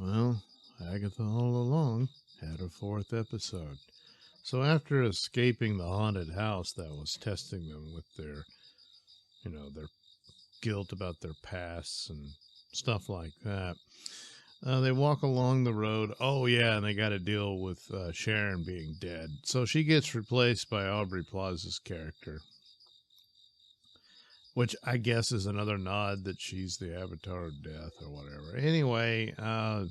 Well, Agatha all along had a fourth episode. So after escaping the haunted house that was testing them with their guilt about their pasts and stuff like that, they walk along the road. Oh yeah, and they got to deal with Sharon being dead. So she gets replaced by Aubrey Plaza's character, which I guess is another nod that she's the avatar of death or whatever. Anyway,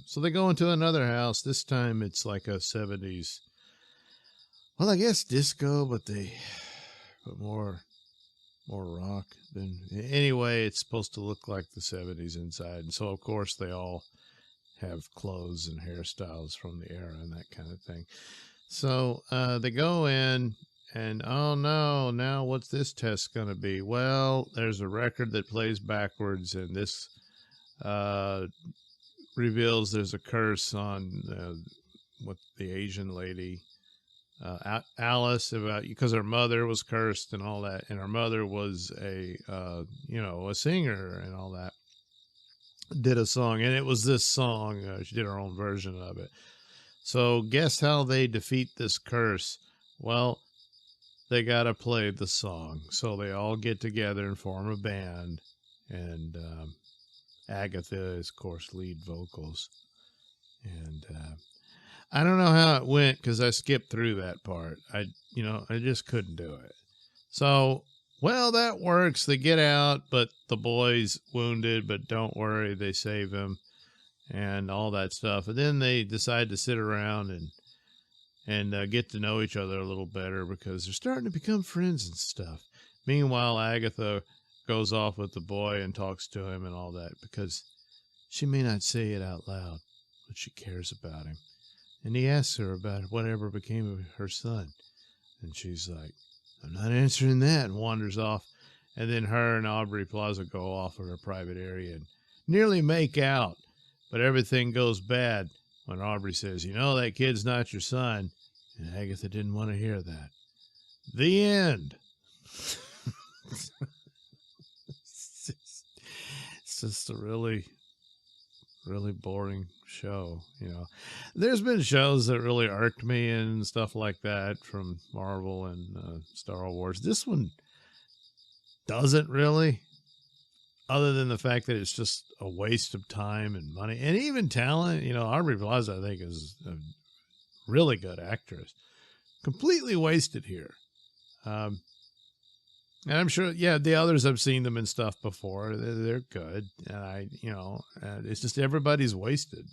so they go into another house. This time it's like a 70s, well, I guess disco, but more rock than anyway. It's supposed to look like the 70s inside, and so of course they all have clothes and hairstyles from the era and that kind of thing. So they go in. And oh no, now what's this test going to be? Well, there's a record that plays backwards, and this reveals there's a curse on what the Asian lady, Alice, about because her mother was cursed and all that, and her mother was a singer and all that. Did a song, and it was this song. She did her own version of it. So guess how they defeat this curse? Well, they got to play the song. So they all get together and form a band. And Agatha is, of course, lead vocals. And I don't know how it went because I skipped through that part. I just couldn't do it. So, well, that works. They get out, but the boy's wounded, but don't worry, they save him and all that stuff. And then they decide to sit around and get to know each other a little better because they're starting to become friends and stuff. Meanwhile, Agatha goes off with the boy and talks to him and all that because she may not say it out loud, but she cares about him. And he asks her about whatever became of her son. And she's like, I'm not answering that, and wanders off. And then her and Aubrey Plaza go off in a private area and nearly make out, but everything goes bad when Aubrey says, that kid's not your son. And Agatha didn't want to hear that. The end. It's just a really, really boring show. There's been shows that really irked me and stuff like that from Marvel and Star Wars. This one doesn't really, other than the fact that it's just a waste of time and money and even talent. Aubrey Plaza, I think, is a really good actress. Completely wasted here. And I'm sure, the others, I've seen them in stuff before. They're good. And it's just everybody's wasted.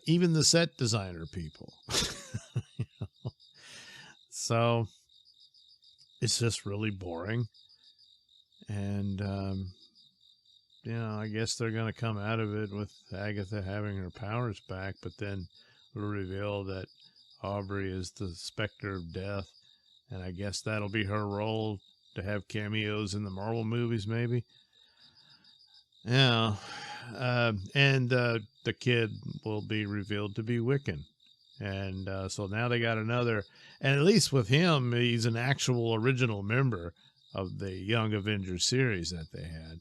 Even the set designer people. So it's just really boring. And, I guess they're going to come out of it with Agatha having her powers back, but then we'll reveal that Aubrey is the specter of death. And I guess that'll be her role, to have cameos in the Marvel movies, maybe. Yeah. And the kid will be revealed to be Wiccan. And so now they got another, and at least with him, he's an actual original member of the Young Avengers series that they had.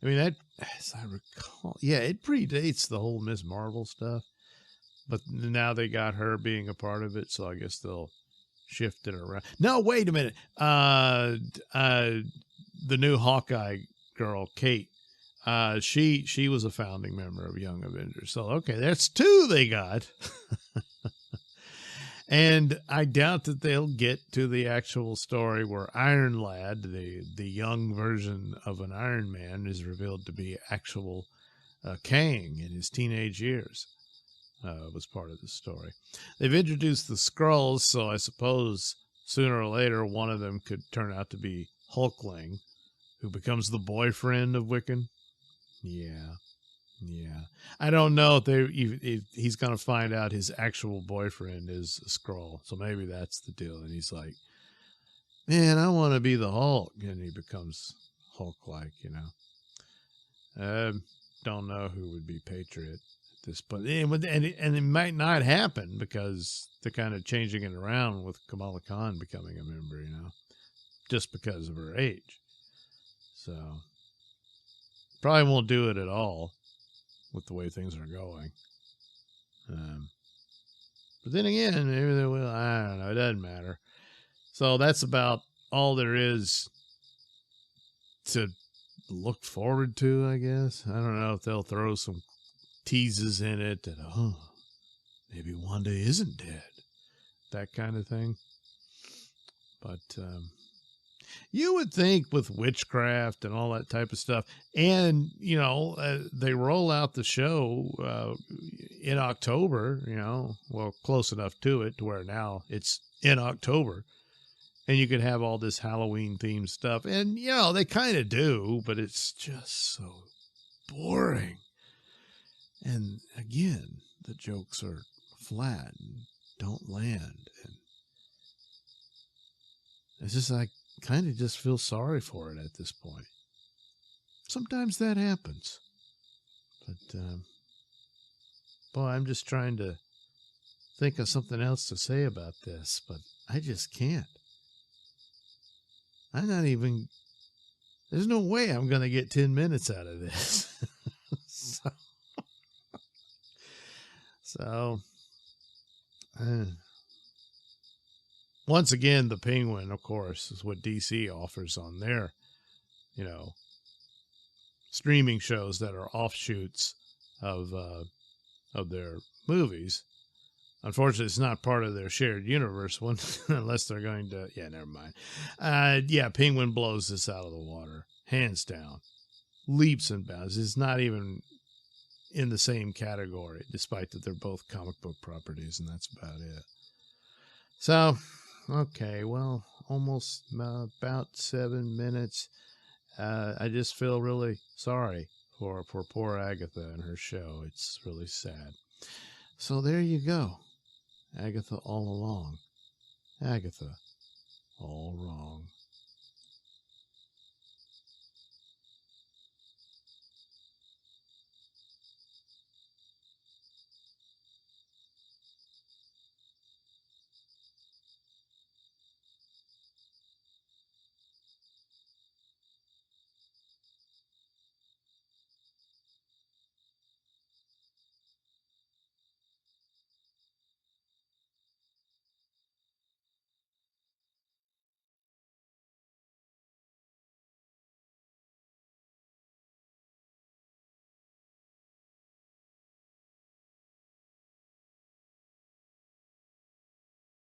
I mean, that, as I recall, it predates the whole Ms. Marvel stuff. But now they got her being a part of it, so I guess they'll shift it around. No, wait a minute. The new Hawkeye girl, Kate, she was a founding member of Young Avengers. So, okay, that's two they got. And I doubt that they'll get to the actual story where Iron Lad, the young version of an Iron Man, is revealed to be actual Kang in his teenage years. Was part of the story. They've introduced the Skrulls, so I suppose sooner or later one of them could turn out to be Hulkling, who becomes the boyfriend of Wiccan. Yeah. I don't know if he's going to find out his actual boyfriend is a Skrull, so maybe that's the deal. And he's like, man, I want to be the Hulk. And he becomes Hulk-like, Don't know who would be Patriot. This, but and it might not happen because they're kind of changing it around with Kamala Khan becoming a member, just because of her age. So probably won't do it at all, with the way things are going. But then again, maybe they will. I don't know. It doesn't matter. So that's about all there is to look forward to, I guess. I don't know if they'll throw some teases in it that, maybe Wanda isn't dead. That kind of thing. But you would think with witchcraft and all that type of stuff, and, they roll out the show in October, well, close enough to it to where now it's in October. And you could have all this Halloween themed stuff. And, they kind of do, but it's just so boring. And again, the jokes are flat and don't land. And it's just, I kind of just feel sorry for it at this point. Sometimes that happens. But, boy, I'm just trying to think of something else to say about this, but I just can't. I'm not even, there's no way I'm going to get 10 minutes out of this. So once again, the Penguin, of course, is what DC offers on their, streaming shows that are offshoots of their movies. Unfortunately, it's not part of their shared universe one, unless they're going to, never mind. Penguin blows this out of the water, hands down, leaps and bounds. It's not even in the same category, despite that they're both comic book properties, and that's about it. So, okay, well, almost about 7 minutes. I just feel really sorry for poor Agatha and her show. It's really sad. So there you go. Agatha all along. Agatha all wrong.